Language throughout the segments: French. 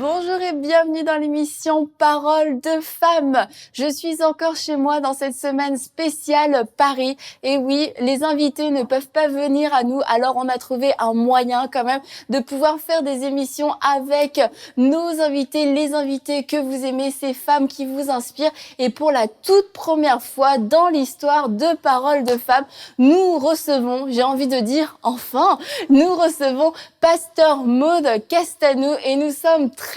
Bonjour et bienvenue dans l'émission Paroles de femmes. Je suis encore chez moi dans cette semaine spéciale Paris. Et oui, les invités ne peuvent pas venir à nous, alors on a trouvé un moyen quand même de pouvoir faire des émissions avec nos invités, les invités que vous aimez, ces femmes qui vous inspirent. Et pour la toute première fois dans l'histoire de Paroles de femmes, nous recevons, j'ai envie de dire enfin, nous recevons Pasteur Maud Castanou et nous sommes très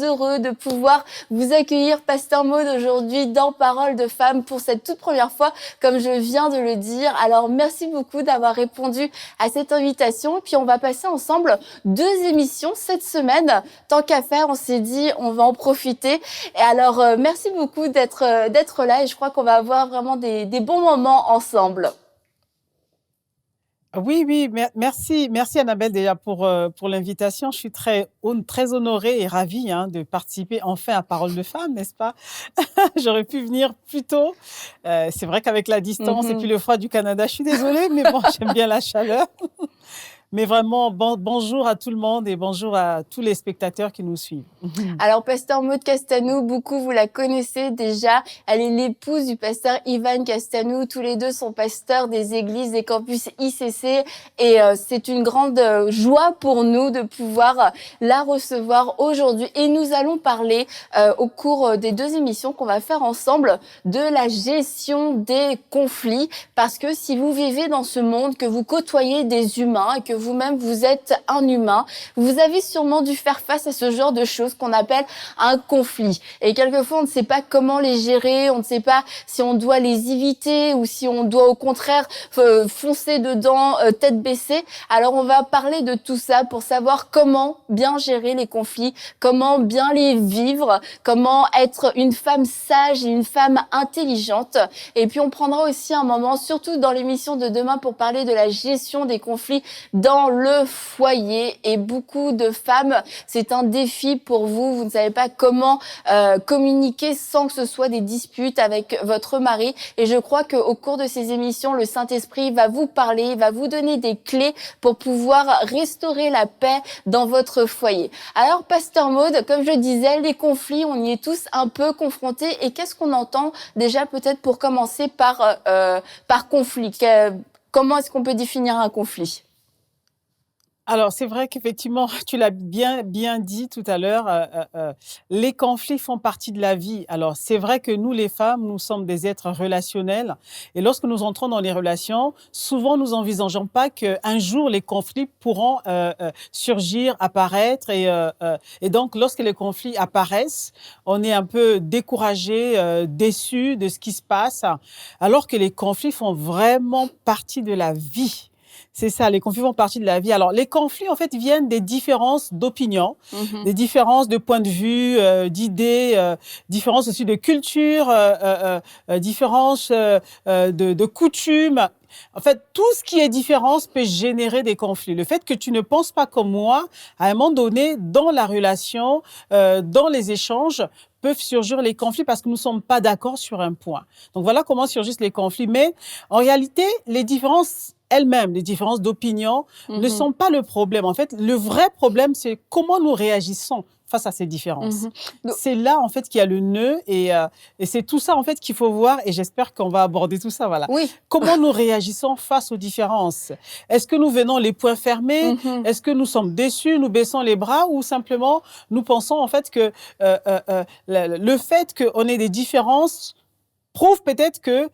heureux de pouvoir vous accueillir, Pasteur Maud, aujourd'hui dans Paroles de femmes pour cette toute première fois, comme je viens de le dire. Alors, merci beaucoup d'avoir répondu à cette invitation. Puis, on va passer ensemble 2 émissions cette semaine. Tant qu'à faire, on s'est dit, on va en profiter. Et alors, merci beaucoup d'être là et je crois qu'on va avoir vraiment des bons moments ensemble. Oui, merci Annabelle déjà pour l'invitation. Je suis très honorée et ravie de participer enfin à Paroles de femmes, n'est-ce pas? J'aurais pu venir plus tôt. C'est vrai qu'avec la distance et puis le froid du Canada, je suis désolée, mais bon, j'aime bien la chaleur. Mais vraiment, bonjour à tout le monde et bonjour à tous les spectateurs qui nous suivent. Alors, Pasteur Maud Castanou, beaucoup vous la connaissez déjà. Elle est l'épouse du pasteur Ivan Castanou. Tous les deux sont pasteurs des églises des campus ICC. Et c'est une grande joie pour nous de pouvoir la recevoir aujourd'hui. Et nous allons parler au cours des 2 émissions qu'on va faire ensemble de la gestion des conflits. Parce que si vous vivez dans ce monde, que vous côtoyez des humains et que vous-même vous êtes un humain, vous avez sûrement dû faire face à ce genre de choses qu'on appelle un conflit. Et quelquefois, on ne sait pas comment les gérer, on ne sait pas si on doit les éviter ou si on doit au contraire foncer dedans tête baissée. Alors, on va parler de tout ça pour savoir comment bien gérer les conflits, comment bien les vivre, comment être une femme sage et une femme intelligente. Et puis, on prendra aussi un moment, surtout dans l'émission de demain, pour parler de la gestion des conflits dans le foyer. Et beaucoup de femmes, c'est un défi pour vous. Vous ne savez pas comment communiquer sans que ce soit des disputes avec votre mari. Et je crois qu'au cours de ces émissions, le Saint-Esprit va vous parler, va vous donner des clés pour pouvoir restaurer la paix dans votre foyer. Alors, Pasteur Maud, comme je disais, les conflits, on y est tous un peu confrontés. Et qu'est-ce qu'on entend déjà peut-être pour commencer par conflit? Comment est-ce qu'on peut définir un conflit? Alors, c'est vrai qu'effectivement, tu l'as bien dit tout à l'heure, les conflits font partie de la vie. Alors, c'est vrai que nous, les femmes, nous sommes des êtres relationnels. Et lorsque nous entrons dans les relations, souvent, nous n'envisageons pas qu'un jour, les conflits pourront surgir, apparaître. Et donc, lorsque les conflits apparaissent, on est un peu découragé, déçu de ce qui se passe, alors que les conflits font vraiment partie de la vie. C'est ça, les conflits font partie de la vie. Alors, les conflits, en fait, viennent des différences d'opinion, des différences de points de vue, d'idées, différences aussi de culture, différences de coutumes. En fait, tout ce qui est différence peut générer des conflits. Le fait que tu ne penses pas comme moi, à un moment donné, dans la relation, dans les échanges, peuvent surgir les conflits parce que nous ne sommes pas d'accord sur un point. Donc, voilà comment surgissent les conflits. Mais en réalité, les différences elles-mêmes, les différences d'opinion ne sont pas le problème. En fait, le vrai problème, c'est comment nous réagissons face à ces différences. C'est là, en fait, qu'il y a le nœud et c'est tout ça, en fait, qu'il faut voir et j'espère qu'on va aborder tout ça, voilà. Oui. Comment nous réagissons face aux différences? Est-ce que nous venons les poings fermés? Est-ce que nous sommes déçus, nous baissons les bras ou simplement nous pensons, en fait, que le fait qu'on ait des différences prouve peut-être que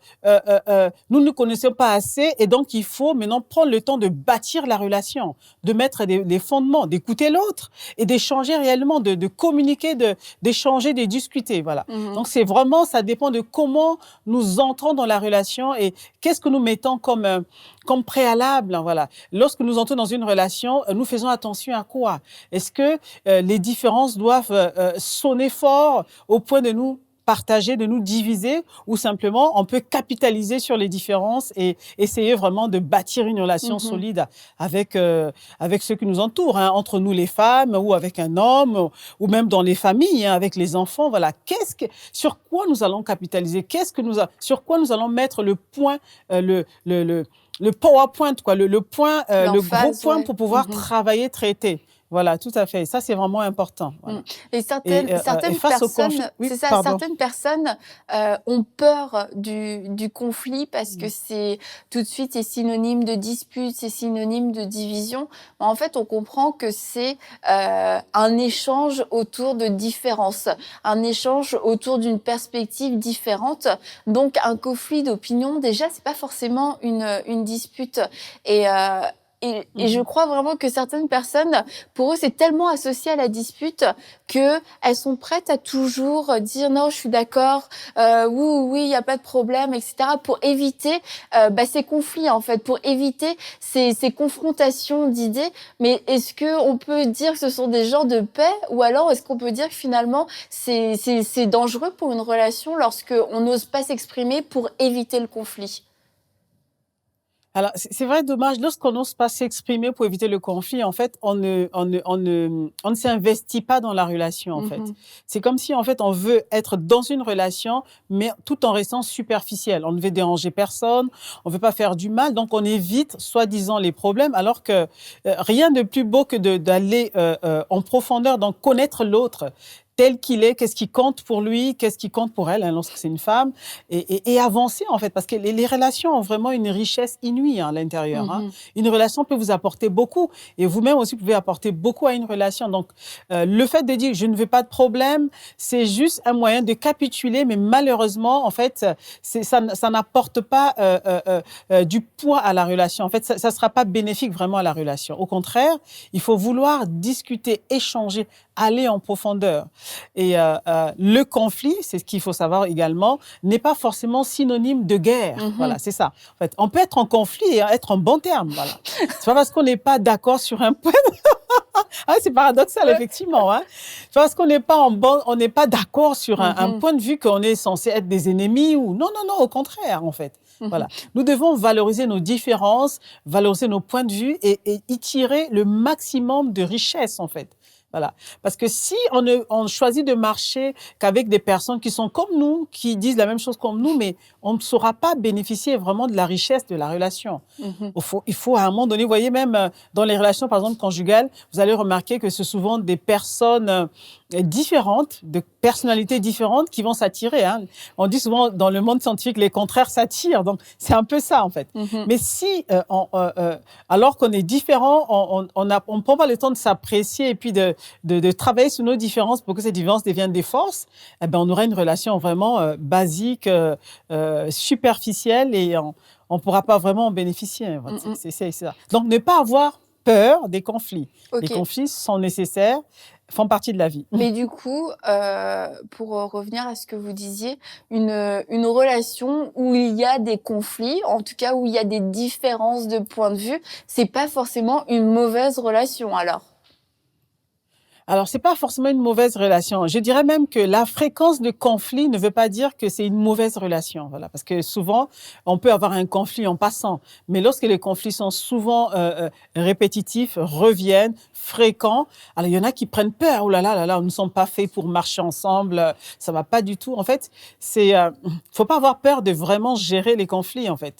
nous ne connaissons pas assez et donc il faut maintenant prendre le temps de bâtir la relation, de mettre des fondements, d'écouter l'autre et d'échanger réellement, de communiquer, d'échanger, de discuter, voilà. Donc c'est vraiment, ça dépend de comment nous entrons dans la relation et qu'est-ce que nous mettons comme préalable, voilà. Lorsque nous entrons dans une relation, nous faisons attention à quoi? Est-ce que les différences doivent sonner fort au point de nous partager, de nous diviser ou simplement on peut capitaliser sur les différences et essayer vraiment de bâtir une relation solide avec ceux qui nous entourent, entre nous les femmes ou avec un homme ou même dans les familles, avec les enfants. Voilà, sur quoi nous allons capitaliser? Sur quoi nous allons mettre le point, le PowerPoint, quoi, le point, le gros point pour pouvoir travailler, traiter. Voilà, tout à fait. Ça, c'est vraiment important. Mmh. Voilà. Et Et certaines face au conflit, personnes, oui, c'est ça, pardon. certaines personnes, ont peur du conflit parce que Mm. c'est tout de suite, c'est synonyme de dispute, c'est synonyme de division. Mais en fait, on comprend que c'est, un échange autour de différences, un échange autour d'une perspective différente. Donc un conflit d'opinion, déjà, c'est pas forcément une dispute et et je Mhm. crois vraiment que certaines personnes, pour eux, c'est tellement associé à la dispute qu'elles sont prêtes à toujours dire non, je suis d'accord, oui, oui, oui, il n'y a pas de problème, etc. pour éviter ces conflits, en fait, pour éviter ces confrontations d'idées. Mais est-ce qu'on peut dire que ce sont des gens de paix ou alors est-ce qu'on peut dire que finalement c'est dangereux pour une relation lorsqu'on n'ose pas s'exprimer pour éviter le conflit? Alors, c'est vrai, dommage, lorsqu'on n'ose pas s'exprimer pour éviter le conflit, en fait, on ne s'investit pas dans la relation, en fait. Mhm. C'est comme si, en fait, on veut être dans une relation, mais tout en restant superficiel. On ne veut déranger personne, on ne veut pas faire du mal, donc on évite, soi-disant, les problèmes, alors que rien de plus beau que d'aller en profondeur, donc connaître l'autre tel qu'il est, qu'est-ce qui compte pour lui, qu'est-ce qui compte pour elle, hein, lorsque c'est une femme, et avancer en fait, parce que les relations ont vraiment une richesse inouïe hein, à l'intérieur. Hein. Mhm. Une relation peut vous apporter beaucoup, et vous-même aussi pouvez apporter beaucoup à une relation. Donc, le fait de dire je ne veux pas de problème, c'est juste un moyen de capituler, mais malheureusement, en fait, ça n'apporte pas du poids à la relation. En fait, ça ne sera pas bénéfique vraiment à la relation. Au contraire, il faut vouloir discuter, échanger, aller en profondeur. Et le conflit, c'est ce qu'il faut savoir également, n'est pas forcément synonyme de guerre. Mhm. Voilà, c'est ça. En fait, on peut être en conflit et être en bon terme. Voilà. C'est pas parce qu'on n'est pas d'accord sur un point. Ah, c'est paradoxal, effectivement. Hein. C'est parce qu'on n'est pas on n'est pas d'accord sur un Mhm. point de vue qu'on est censé être des ennemis ou non, non, non, au contraire, en fait. Mhm. Voilà. Nous devons valoriser nos différences, valoriser nos points de vue et y tirer le maximum de richesse, en fait. Voilà. Parce que si on choisit de marcher qu'avec des personnes qui sont comme nous, qui disent la même chose comme nous, mais on ne saura pas bénéficier vraiment de la richesse de la relation. Mhm. Il faut à un moment donné, vous voyez même dans les relations, par exemple, conjugales, vous allez remarquer que c'est souvent des personnes différentes, de personnalités différentes qui vont s'attirer. Hein. On dit souvent dans le monde scientifique, les contraires s'attirent. Donc, c'est un peu ça, en fait. Mhm. Mais si, alors qu'on est différent, on ne prend pas le temps de s'apprécier et puis de travailler sur nos différences pour que ces différences deviennent des forces, eh ben, on aura une relation vraiment basique, superficielle et on ne pourra pas vraiment en bénéficier. Voilà. Mhm. C'est ça. Donc, ne pas avoir peur des conflits. Les Ok. conflits sont nécessaires, font partie de la vie. Mais du coup, pour revenir à ce que vous disiez, une relation où il y a des conflits, en tout cas où il y a des différences de point de vue, c'est pas forcément une mauvaise relation alors? Alors, c'est pas forcément une mauvaise relation. Je dirais même que la fréquence de conflit ne veut pas dire que c'est une mauvaise relation. Voilà. Parce que souvent, on peut avoir un conflit en passant. Mais lorsque les conflits sont souvent répétitifs, reviennent, fréquents, alors il y en a qui prennent peur. Oh là là, nous ne sommes pas faits pour marcher ensemble. Ça va pas du tout. En fait, faut pas avoir peur de vraiment gérer les conflits, en fait.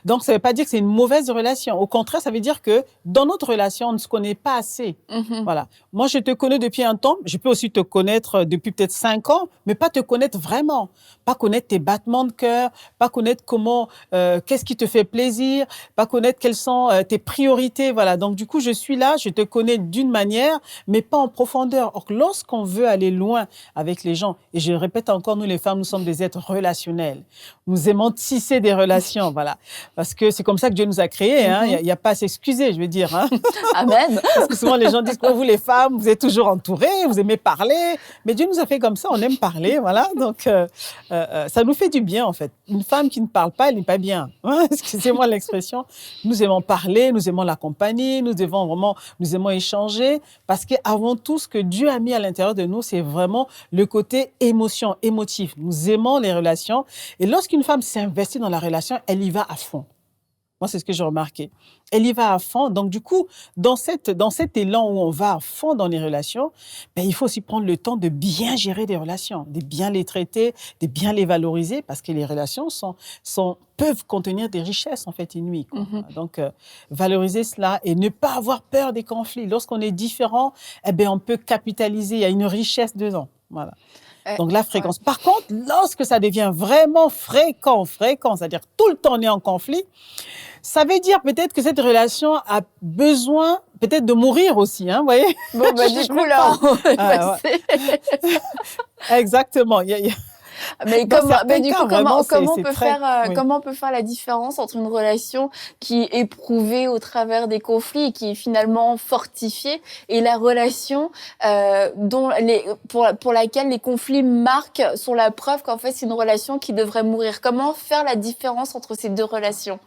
Donc, ça veut pas dire que c'est une mauvaise relation. Au contraire, ça veut dire que dans notre relation, on ne se connaît pas assez. Mhm. Voilà. Moi, je te connais depuis un temps. Je peux aussi te connaître depuis peut-être 5 ans, mais pas te connaître vraiment. Pas connaître tes battements de cœur, pas connaître comment, qu'est-ce qui te fait plaisir, pas connaître quelles sont tes priorités. Voilà. Donc, du coup, je suis là, je te connais d'une manière, mais pas en profondeur. Or, lorsqu'on veut aller loin avec les gens, et je répète encore, nous, les femmes, nous sommes des êtres relationnels. Nous aimons tisser des relations. Voilà. Parce que c'est comme ça que Dieu nous a créés. Hein. Mhm. Il n'y a pas à s'excuser, je veux dire. Hein. Amen. Parce que souvent, les gens disent que vous, les femmes, vous êtes toujours entourées, vous aimez parler. Mais Dieu nous a fait comme ça, on aime parler, voilà. Donc, ça nous fait du bien, en fait. Une femme qui ne parle pas, elle n'est pas bien. Hein, excusez-moi l'expression. Nous aimons parler, nous aimons la compagnie, nous aimons échanger. Parce qu'avant tout, ce que Dieu a mis à l'intérieur de nous, c'est vraiment le côté émotion, émotif. Nous aimons les relations. Et lorsqu'une femme s'investit dans la relation, elle y va à fond. Moi, c'est ce que j'ai remarqué. Elle y va à fond. Donc, du coup, dans cet élan où on va à fond dans les relations, ben, il faut aussi prendre le temps de bien gérer les relations, de bien les traiter, de bien les valoriser, parce que les relations peuvent contenir des richesses, en fait, inouïes, quoi. Mhm. Donc, valoriser cela et ne pas avoir peur des conflits. Lorsqu'on est différent, eh ben, on peut capitaliser. Il y a une richesse dedans. Voilà. Donc, la Ouais. fréquence. Par contre, lorsque ça devient vraiment fréquent, c'est-à-dire tout le temps on est en conflit, ça veut dire peut-être que cette relation a besoin peut-être de mourir aussi, hein, vous voyez? Bon, bah, du Je coup, veux là, pas. on est Ouais. passé. Exactement. Mais Dans mais certains du cas, coup, vraiment, c'est très. Oui. comment on peut faire la différence entre une relation qui est éprouvée au travers des conflits et qui est finalement fortifiée et la relation pour laquelle les conflits marquent, sont la preuve qu'en fait c'est une relation qui devrait mourir. Comment faire la différence entre ces deux relations?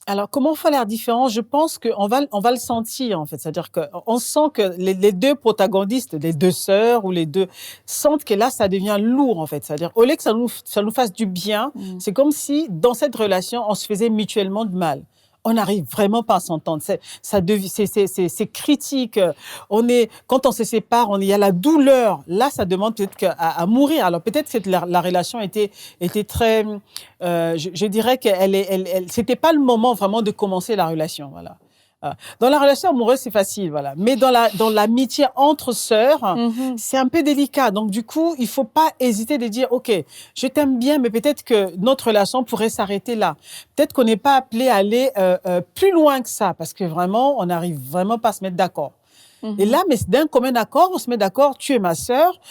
Alors, comment faire la différence? Je pense qu'on va le sentir, en fait. C'est-à-dire qu'on sent que les deux protagonistes, les deux sœurs ou les deux, sentent que là, ça devient lourd, en fait. C'est-à-dire, au lieu que ça nous fasse du bien, Mm. c'est comme si, dans cette relation, on se faisait mutuellement de mal. On n'arrive vraiment pas à s'entendre. C'est critique. Quand on se sépare, il y a la douleur. Là, ça demande peut-être à mourir. Alors, peut-être que la relation était très, je dirais c'était pas le moment vraiment de commencer la relation. Voilà. Dans la relation amoureuse, c'est facile, voilà. Mais dans l'amitié entre sœurs, Mhm. c'est un peu délicat. Donc, du coup, il faut pas hésiter de dire, OK, je t'aime bien, mais peut-être que notre relation pourrait s'arrêter là. Peut-être qu'on n'est pas appelé à aller plus loin que ça, parce que vraiment, on n'arrive vraiment pas à se mettre d'accord. Et Mhm. là, mais d'un commun accord, on se met d'accord, tu es ma sœur,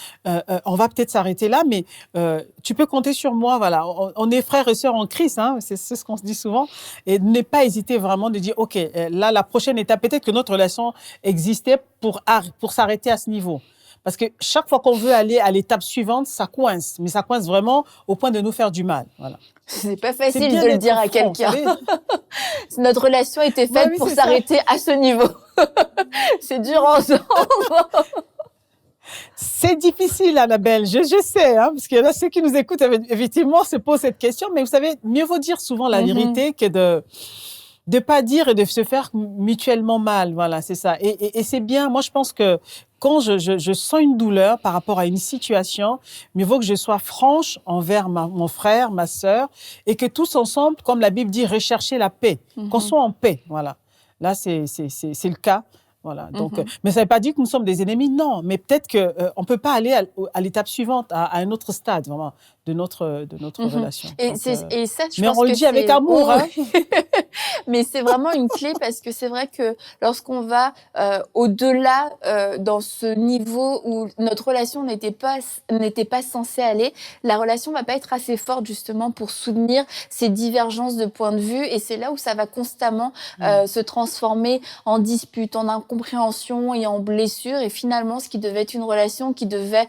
on va peut-être s'arrêter là, mais tu peux compter sur moi, voilà. On est frères et sœurs en Christ, hein, c'est ce qu'on se dit souvent. Et ne pas hésiter vraiment de dire, OK, là, la prochaine étape, peut-être que notre relation existait pour s'arrêter à ce niveau. Parce que chaque fois qu'on veut aller à l'étape suivante, ça coince. Mais ça coince vraiment au point de nous faire du mal. Voilà. C'est pas C'est facile bien de le d'être dire à franc, vous quelqu'un. savez. Notre relation était Bah faite oui, pour c'est ça. s'arrêter à ce niveau. C'est dur ensemble. C'est difficile, Annabelle, je sais, hein, parce qu'il y en a ceux qui nous écoutent, effectivement, se posent cette question, mais vous savez, mieux vaut dire souvent la Mhm. vérité que de pas dire et de se faire mutuellement mal, voilà, c'est ça. Et c'est bien, moi je pense que quand je sens une douleur par rapport à une situation, mieux vaut que je sois franche envers mon frère, ma sœur, et que tous ensemble, comme la Bible dit, rechercher la paix, qu'on Mhm. soit en paix, voilà. Là, c'est le cas. Voilà. Donc, Mhm. mais ça ne veut pas dire que nous sommes des ennemis, non. Mais peut-être qu'on ne peut pas aller à l'étape suivante, à un autre stade, vraiment, de notre Mhm. relation. Et, Donc, et ça, je mais pense on le que dit avec c'est... amour, Oh, hein. mais c'est vraiment une clé parce que c'est vrai que lorsqu'on va au-delà dans ce niveau où notre relation n'était pas censée aller, la relation va pas être assez forte justement pour soutenir ces divergences de points de vue et c'est là où ça va constamment Mm. se transformer en dispute, en incompréhension et en blessure et finalement ce qui devait être une relation qui devait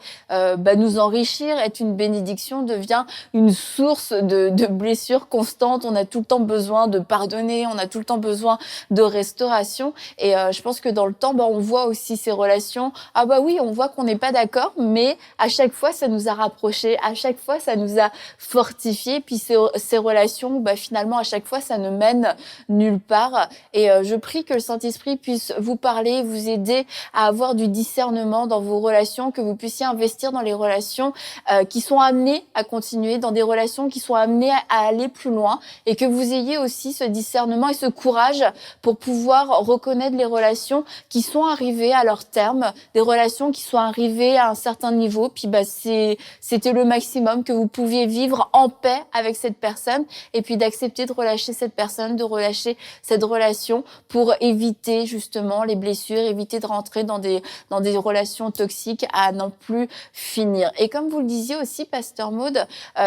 nous enrichir, être une bénédiction devient une source de blessures constantes. On a tout le temps besoin de pardonner, on a tout le temps besoin de restauration. Et je pense que dans le temps, on voit aussi ces relations. Ah bah oui, on voit qu'on n'est pas d'accord, mais à chaque fois, ça nous a rapprochés. À chaque fois, ça nous a fortifiés. Puis ces relations, finalement, à chaque fois, ça ne mène nulle part. Et je prie que le Saint-Esprit puisse vous parler, vous aider à avoir du discernement dans vos relations, que vous puissiez investir dans les relations qui sont amenées à continuer, dans des relations qui sont amenées à aller plus loin et que vous ayez aussi ce discernement et ce courage pour pouvoir reconnaître les relations qui sont arrivées à leur terme, des relations qui sont arrivées à un certain niveau, puis c'était le maximum que vous pouviez vivre en paix avec cette personne et puis d'accepter de relâcher cette personne, de relâcher cette relation pour éviter justement les blessures, éviter de rentrer dans des relations toxiques à n'en plus finir. Et comme vous le disiez aussi, Pasteur Maud,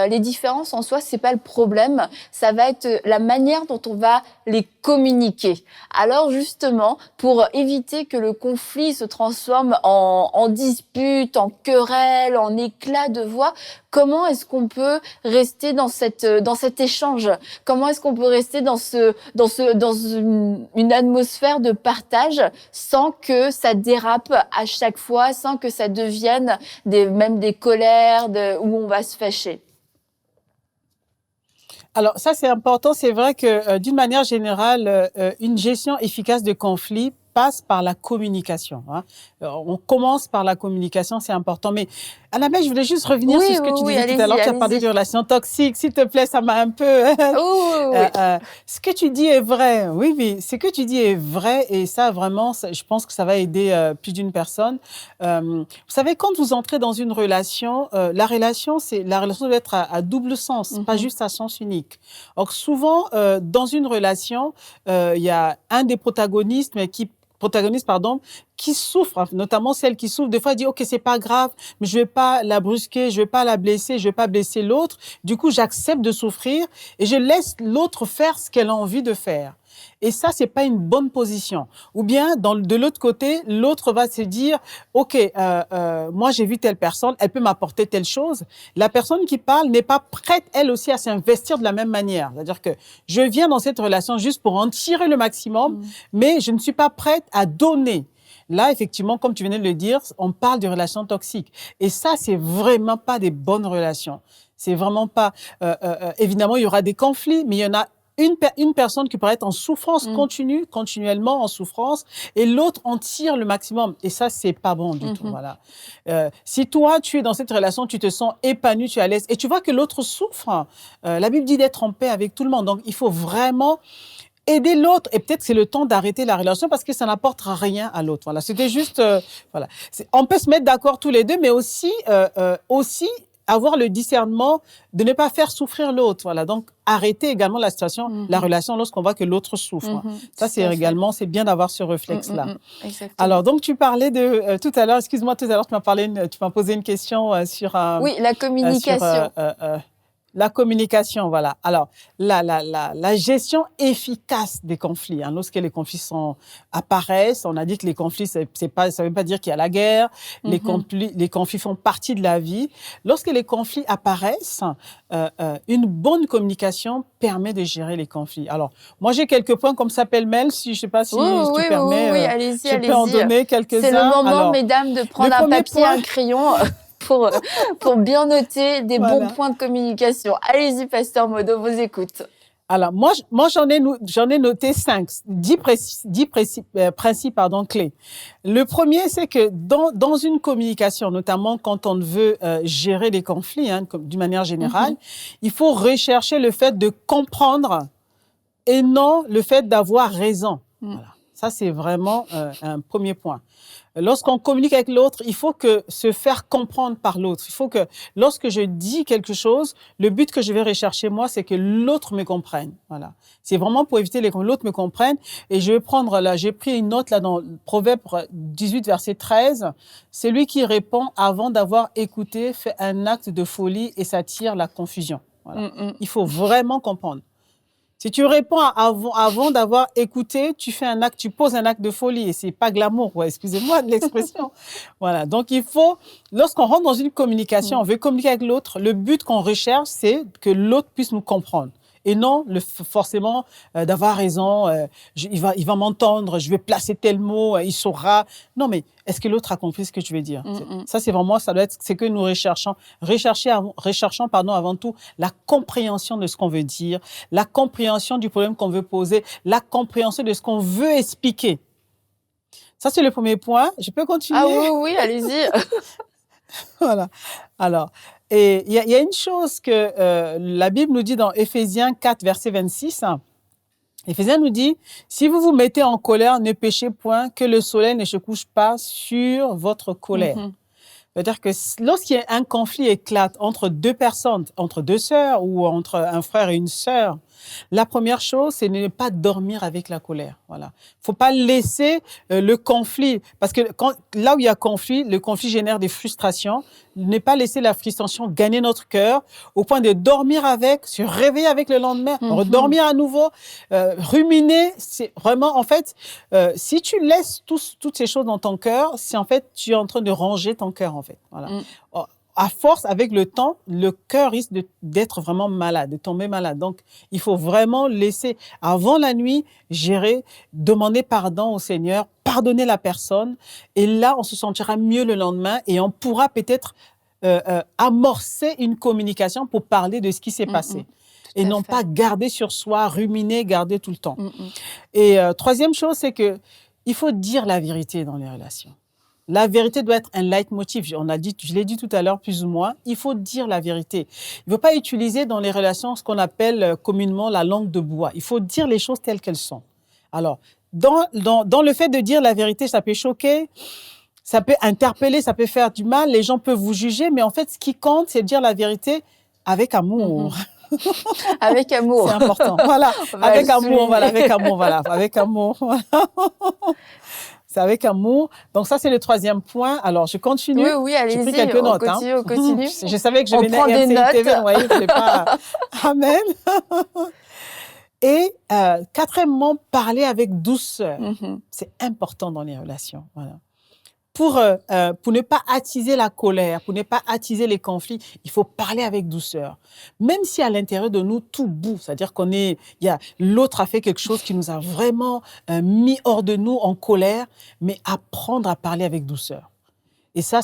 les différences en soi, c'est pas le problème, ça va être la manière dont on va les communiquer. Alors justement, pour éviter que le conflit se transforme en dispute, en querelle, en éclat de voix, comment est-ce qu'on peut rester dans cet échange? Comment est-ce qu'on peut rester dans une atmosphère de partage sans que ça dérape à chaque fois, sans que ça devienne même des colères où on va se fâcher? Alors ça, c'est important. C'est vrai que d'une manière générale, une gestion efficace de conflits passe par la communication, hein. On commence par la communication, c'est important. Mais Annabelle, je voulais juste revenir Oui, sur ce oui, que tu oui, disais tout à l'heure. allez-y, Tu as parlé allez-y. de relations toxiques. S'il te plaît, ça m'a un peu... Oh, oui, oui, oui. ce que tu dis est vrai. Oui, oui, ce que tu dis est vrai. Et ça, vraiment, je pense que ça va aider plus d'une personne. Vous savez, quand vous entrez dans une relation, la relation doit être à double sens, pas Mhm. juste à sens unique. Or, souvent, dans une relation, il y a un des protagonistes, pardon, qui souffrent, hein, notamment celle qui souffre. Des fois, elle dit, OK, c'est pas grave, mais je vais pas la brusquer, je vais pas la blesser, je vais pas blesser l'autre. Du coup, j'accepte de souffrir et je laisse l'autre faire ce qu'elle a envie de faire. Et ça, c'est pas une bonne position. Ou bien, de l'autre côté, l'autre va se dire, OK, moi, j'ai vu telle personne, elle peut m'apporter telle chose. La personne qui parle n'est pas prête, elle aussi, à s'investir de la même manière. C'est-à-dire que je viens dans cette relation juste pour en tirer le maximum, mais je ne suis pas prête à donner. Là, effectivement, comme tu venais de le dire, on parle de relations toxiques. Et ça, c'est vraiment pas des bonnes relations. C'est vraiment pas... évidemment, il y aura des conflits, mais il y en a une personne qui pourrait être en souffrance continue, continuellement en souffrance, et l'autre en tire le maximum. Et ça, c'est pas bon du tout. Voilà. Si toi, tu es dans cette relation, tu te sens épanoui, tu es à l'aise, et tu vois que l'autre souffre, la Bible dit d'être en paix avec tout le monde. Donc, il faut vraiment aider l'autre. Et peut-être que c'est le temps d'arrêter la relation parce que ça n'apporte rien à l'autre. Voilà. C'était juste... voilà. On peut se mettre d'accord tous les deux, mais aussi avoir le discernement de ne pas faire souffrir l'autre. Voilà. Donc, arrêter également la situation, la relation lorsqu'on voit que l'autre souffre. Ça, Tout à fait. c'est bien d'avoir ce réflexe-là. Exactement. Alors, donc, tu parlais de, tout à l'heure, excuse-moi, tout à l'heure, tu m'as posé une question sur Oui, la communication. la communication, voilà. Alors, la gestion efficace des conflits. Hein, lorsque les conflits apparaissent, on a dit que les conflits, ça veut pas dire qu'il y a la guerre. Les conflits font partie de la vie. Lorsque les conflits apparaissent, une bonne communication permet de gérer les conflits. Alors, moi, j'ai quelques points comme ça pêle-mêle. Si je sais pas si tu permets, allez-y, je peux en allez-y. donner C'est le quelques-uns. moment, Alors, mesdames, de le prendre un premier papier, point, un crayon pour bien noter des bons voilà. points de communication. Allez-y, Pasteur Modo, vous écoute. Alors, moi j'en ai noté 10 principes clés. Le premier, c'est que dans une communication, notamment quand on veut gérer les conflits, hein, d'une manière générale, il faut rechercher le fait de comprendre et non le fait d'avoir raison. Voilà. Ça, c'est vraiment un premier point. Lorsqu'on communique avec l'autre, il faut que se faire comprendre par l'autre. Il faut que lorsque je dis quelque chose, le but que je vais rechercher moi, c'est que l'autre me comprenne. Voilà. C'est vraiment pour éviter que l'autre me comprenne. Et je vais prendre là, j'ai pris une note là dans Proverbe 18, verset 13. C'est lui qui répond avant d'avoir écouté, fait un acte de folie et s'attire la confusion. Voilà. Il faut vraiment comprendre. Si tu réponds avant d'avoir écouté, tu fais un acte, tu poses un acte de folie et c'est pas glamour, ouais, excusez-moi de l'expression. Voilà. Donc il faut, lorsqu'on rentre dans une communication, on veut communiquer avec l'autre, le but qu'on recherche, c'est que l'autre puisse nous comprendre. Et non forcément d'avoir raison, il va m'entendre, je vais placer tel mot, il saura. Non, mais est-ce que l'autre a compris ce que tu veux dire? Ça, c'est vraiment, ça doit être ce que nous recherchons. Recherchons, avant tout la compréhension de ce qu'on veut dire, la compréhension du problème qu'on veut poser, la compréhension de ce qu'on veut expliquer. Ça, c'est le premier point. Je peux continuer? Ah oui, allez-y. Voilà. Alors, et il y a une chose que la Bible nous dit dans Éphésiens 4, verset 26. Éphésiens nous dit, si vous vous mettez en colère, ne péchez point, que le soleil ne se couche pas sur votre colère. C'est-à-dire que lorsqu'il y a un conflit éclate entre deux personnes, entre deux sœurs ou entre un frère et une sœur, la première chose, c'est de ne pas dormir avec la colère. Voilà. Faut pas laisser le conflit, parce que là où il y a conflit, le conflit génère des frustrations. Ne pas laisser la frustration gagner notre cœur au point de dormir avec, se réveiller avec le lendemain, redormir à nouveau, ruminer. C'est vraiment, en fait, si tu laisses toutes ces choses dans ton cœur, c'est en fait, tu es en train de ranger ton cœur, en fait. Voilà. À force, avec le temps, le cœur risque d'être vraiment malade, de tomber malade. Donc, il faut vraiment laisser, avant la nuit, gérer, demander pardon au Seigneur, pardonner la personne. Et là, on se sentira mieux le lendemain et on pourra peut-être amorcer une communication pour parler de ce qui s'est passé. et à non fait. pas garder sur soi, ruminer, garder tout le temps. Mmh mh. Et troisième chose, c'est que il faut dire la vérité dans les relations. La vérité doit être un leitmotiv. Je l'ai dit tout à l'heure, plus ou moins. Il faut dire la vérité. Il ne faut pas utiliser dans les relations ce qu'on appelle communément la langue de bois. Il faut dire les choses telles qu'elles sont. Alors, dans le fait de dire la vérité, ça peut choquer, ça peut interpeller, ça peut faire du mal. Les gens peuvent vous juger, mais en fait, ce qui compte, c'est de dire la vérité avec amour. Avec amour. C'est important. Voilà, On va avec le amour, voilà, souligner. avec amour, voilà, avec amour. C'est avec amour. Donc ça, c'est le troisième point. Alors, je continue. Oui, J'ai pris allez-y, quelques on notes. Hein. continue, on continue. Je savais que je On venais prend des RCI TV, notes. vous voyez, je ne pas... Amen. Et quatrièmement, parler avec douceur. Mmh. C'est important dans les relations. Voilà. Pour ne pas attiser la colère, pour ne pas attiser les conflits, il faut parler avec douceur. Même si à l'intérieur de nous, tout bout, c'est-à-dire l'autre a fait quelque chose qui nous a vraiment mis hors de nous en colère, mais apprendre à parler avec douceur. Et ça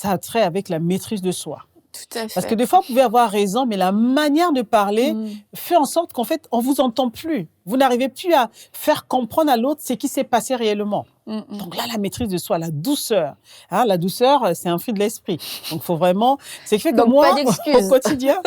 a trait avec la maîtrise de soi. Tout à fait. Parce que des fois, vous pouvez avoir raison, mais la manière de parler fait en sorte qu'en fait, on ne vous entend plus. Vous n'arrivez plus à faire comprendre à l'autre ce qui s'est passé réellement. Donc là, la maîtrise de soi, la douceur. Hein, la douceur, c'est un fruit de l'esprit. Donc, il faut vraiment... C'est qui fait que Donc, moi, pas d'excuses. au quotidien...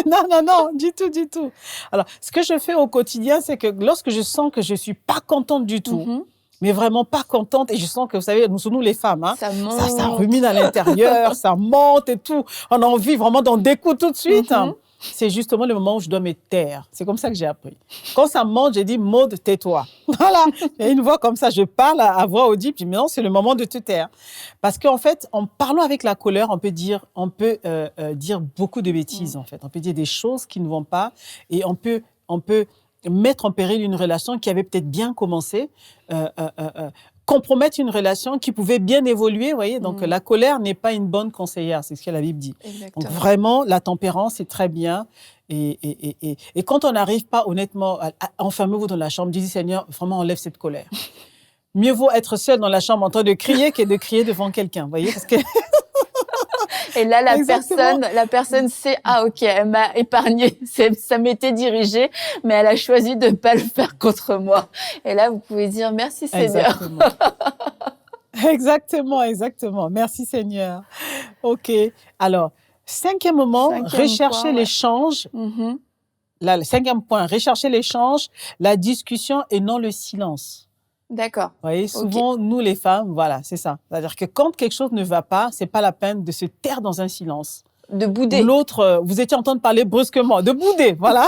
non, du tout. Alors, ce que je fais au quotidien, c'est que lorsque je sens que je ne suis pas contente du tout, mais vraiment pas contente, et je sens que, vous savez, nous les femmes, hein, Ça monte. ça rumine à l'intérieur, ça monte et tout. On a envie vraiment d'en découdre tout de suite. C'est justement le moment où je dois me taire. C'est comme ça que j'ai appris. Quand ça monte, j'ai dit, Maud, tais-toi. Voilà. Il y a une voix comme ça, je parle à voix audible, puis maintenant, c'est le moment de te taire. Parce qu'en fait, en parlant avec la colère, on peut dire beaucoup de bêtises, en fait. On peut dire des choses qui ne vont pas, et on peut mettre en péril une relation qui avait peut-être bien commencé, compromettre une relation qui pouvait bien évoluer, vous voyez. Donc, la colère n'est pas une bonne conseillère, c'est ce que la Bible dit. Exactement. Donc, vraiment, la tempérance, c'est très bien. Et quand on n'arrive pas, honnêtement, enfermez-vous dans la chambre, dites, Seigneur, vraiment, enlève cette colère. Mieux vaut être seul dans la chambre en train de crier que de crier devant quelqu'un, vous voyez, parce que... Et là, la personne sait, ah ok, elle m'a épargné, ça m'était dirigé, mais elle a choisi de ne pas le faire contre moi. Et là, vous pouvez dire, merci Seigneur. Exactement. Merci Seigneur. Ok. Alors, cinquième moment, rechercher l'échange. Là, le cinquième point, rechercher l'échange, la discussion et non le silence. D'accord. Vous voyez, souvent, nous les femmes, voilà, c'est ça. C'est-à-dire que quand quelque chose ne va pas, c'est pas la peine de se taire dans un silence. De bouder. L'autre, vous étiez en train de parler brusquement, de bouder, voilà.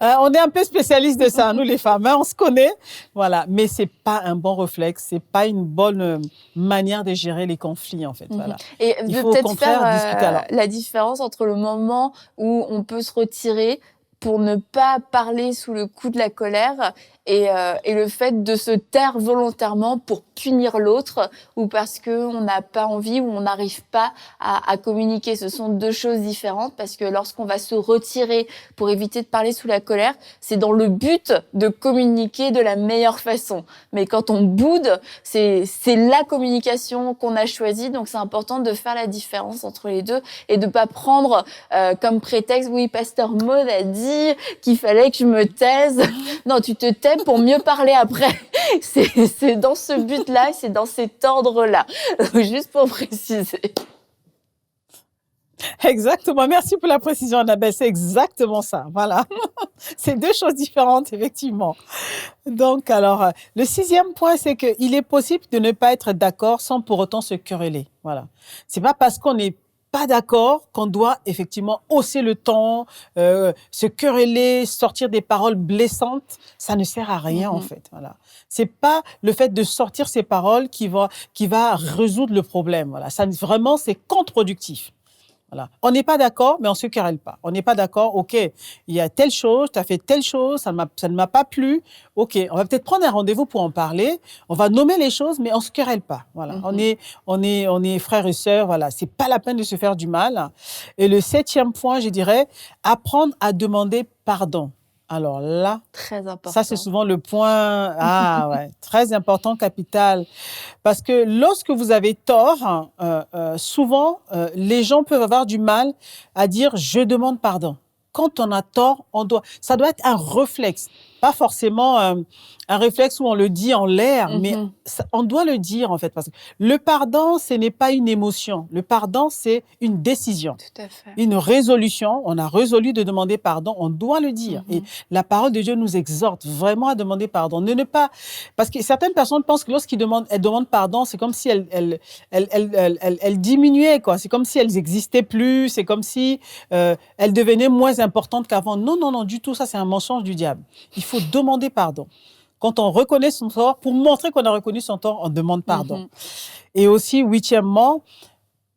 On est un peu spécialistes de ça, nous les femmes, hein, on se connaît, voilà. Mais c'est pas un bon réflexe, c'est pas une bonne manière de gérer les conflits, en fait, voilà. Et il de faut au peut-être contraire faire discuter la différence entre le moment où on peut se retirer pour ne pas parler sous le coup de la colère et le fait de se taire volontairement pour punir l'autre ou parce qu'on n'a pas envie ou on n'arrive pas à communiquer. Ce sont deux choses différentes parce que lorsqu'on va se retirer pour éviter de parler sous la colère, c'est dans le but de communiquer de la meilleure façon. Mais quand on boude, c'est la communication qu'on a choisie. Donc c'est important de faire la différence entre les deux et de pas prendre comme prétexte, oui, Pasteur Maud a dit qu'il fallait que je me taise. Non, tu te tais pour mieux parler après. C'est dans ce but-là, c'est dans cet ordre-là. Juste pour préciser. Exactement. Merci pour la précision, Annabelle. C'est exactement ça. Voilà. C'est deux choses différentes, effectivement. Donc, alors, le sixième point, c'est qu'il est possible de ne pas être d'accord sans pour autant se quereller. Voilà. C'est pas parce qu'on n'est pas d'accord qu'on doit effectivement hausser le ton, se quereller, sortir des paroles blessantes. Ça ne sert à rien, en fait. Voilà. C'est pas le fait de sortir ces paroles qui va résoudre le problème. Voilà. Ça, vraiment, c'est contre-productif. Voilà. On n'est pas d'accord, mais on ne se querelle pas. On n'est pas d'accord, ok, il y a telle chose, tu as fait telle chose, ça ne m'a pas plu. Ok, on va peut-être prendre un rendez-vous pour en parler. On va nommer les choses, mais on ne se querelle pas. Voilà. On est frères et sœurs. Voilà. Ce n'est pas la peine de se faire du mal. Et le septième point, je dirais, apprendre à demander pardon. Alors là, très important. Ça c'est souvent le point très important, capital. Parce que lorsque vous avez tort, souvent, les gens peuvent avoir du mal à dire « je demande pardon ». quand on a tort, ça doit être un réflexe. Pas forcément un réflexe où on le dit en l'air, mais on doit le dire en fait. Parce que le pardon, ce n'est pas une émotion. Le pardon, c'est une décision. Tout à fait. Une résolution. On a résolu de demander pardon. On doit le dire. Et la parole de Dieu nous exhorte vraiment à demander pardon. Ne pas, parce que certaines personnes pensent que lorsqu'elles demandent pardon, c'est comme si elles diminuaient, quoi. C'est comme si elles n'existaient plus. C'est comme si elles devenaient moins importantes qu'avant. Non, non, non, du tout. Ça, c'est un mensonge du diable. Il faut demander pardon. Quand on reconnaît son tort, pour montrer qu'on a reconnu son tort, on demande pardon. Et aussi, 8e,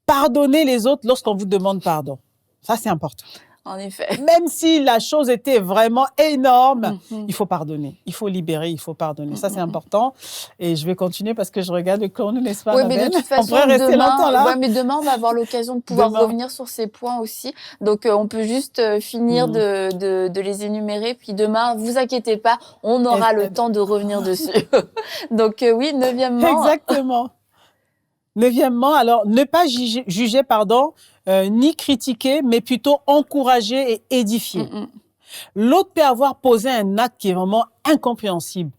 pardonnez les autres lorsqu'on vous demande pardon. Ça, c'est important. En effet. Même si la chose était vraiment énorme, il faut pardonner. Il faut libérer, il faut pardonner. Ça, c'est important. Et je vais continuer parce que je regarde le chrono, n'est-ce pas, Oui, mais de toute façon, on pourrait rester longtemps là. Ouais, mais demain, on va avoir l'occasion de pouvoir revenir sur ces points aussi. Donc, on peut juste finir de les énumérer. Puis demain, vous inquiétez pas, on aura le temps de revenir dessus. Donc, oui, 9e. Exactement. 9e, alors, ne pas juger, ni critiquer, mais plutôt encourager et édifier. L'autre peut avoir posé un acte qui est vraiment incompréhensible.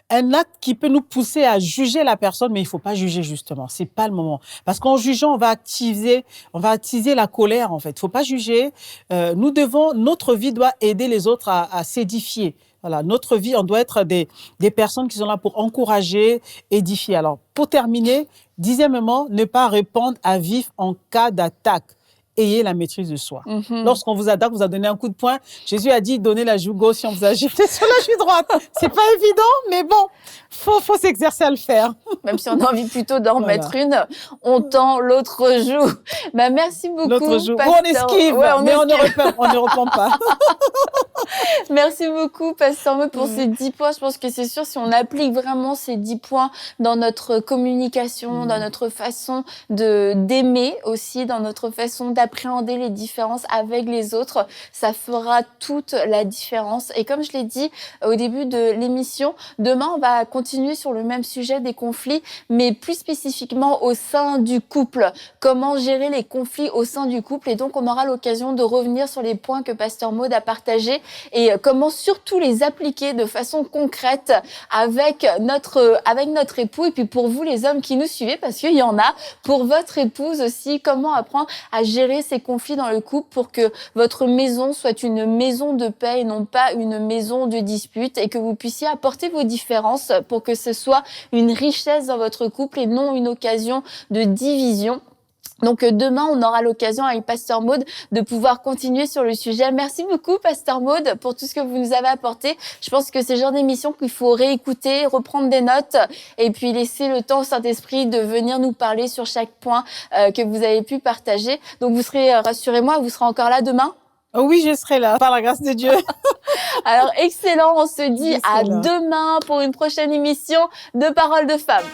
Un acte qui peut nous pousser à juger la personne, mais il faut pas juger justement. C'est pas le moment. Parce qu'en jugeant, on va attiser la colère, en fait. Il faut pas juger. Notre vie doit aider les autres à s'édifier. Voilà, notre vie, on doit être des personnes qui sont là pour encourager, édifier. Alors, pour terminer, 10e, ne pas répondre à vif en cas d'attaque. Ayez la maîtrise de soi. Lorsqu'on vous attaque, vous a donné un coup de poing. Jésus a dit, donnez la joue gauche si on vous a giflé sur la joue droite. C'est pas évident, mais bon, faut s'exercer à le faire. Même si on a envie plutôt d'en mettre une, on tend l'autre joue. Bah, merci beaucoup. L'autre joue. On esquive, mais on ne répond pas. Merci beaucoup, Pasteur Maud, pour ces 10 points. Je pense que c'est sûr, si on applique vraiment ces 10 points dans notre communication, dans notre façon d'aimer aussi, dans notre façon d'appréhender les différences avec les autres, ça fera toute la différence. Et comme je l'ai dit au début de l'émission, demain, on va continuer sur le même sujet des conflits, mais plus spécifiquement au sein du couple. Comment gérer les conflits au sein du couple. Et donc, on aura l'occasion de revenir sur les points que Pasteur Maud a partagés et comment surtout les appliquer de façon concrète avec notre époux. Et puis pour vous, les hommes qui nous suivez, parce qu'il y en a, pour votre épouse aussi, comment apprendre à gérer ces conflits dans le couple pour que votre maison soit une maison de paix et non pas une maison de dispute, et que vous puissiez apporter vos différences pour que ce soit une richesse dans votre couple et non une occasion de division. Donc demain, on aura l'occasion avec Pasteur Maud de pouvoir continuer sur le sujet. Merci beaucoup, Pasteur Maud, pour tout ce que vous nous avez apporté. Je pense que c'est le genre d'émission qu'il faut réécouter, reprendre des notes et puis laisser le temps au Saint-Esprit de venir nous parler sur chaque point que vous avez pu partager. Donc vous serez, rassurez-moi, vous serez encore là demain? Oui, je serai là, par la grâce de Dieu. Alors, excellent, on se dit à demain pour une prochaine émission de Paroles de Femmes.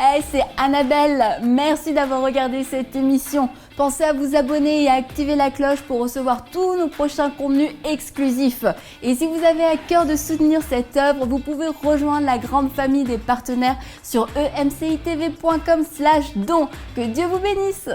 Hey, c'est Annabelle. Merci d'avoir regardé cette émission. Pensez à vous abonner et à activer la cloche pour recevoir tous nos prochains contenus exclusifs. Et si vous avez à cœur de soutenir cette œuvre, vous pouvez rejoindre la grande famille des partenaires sur emcitv.com/don. Que Dieu vous bénisse.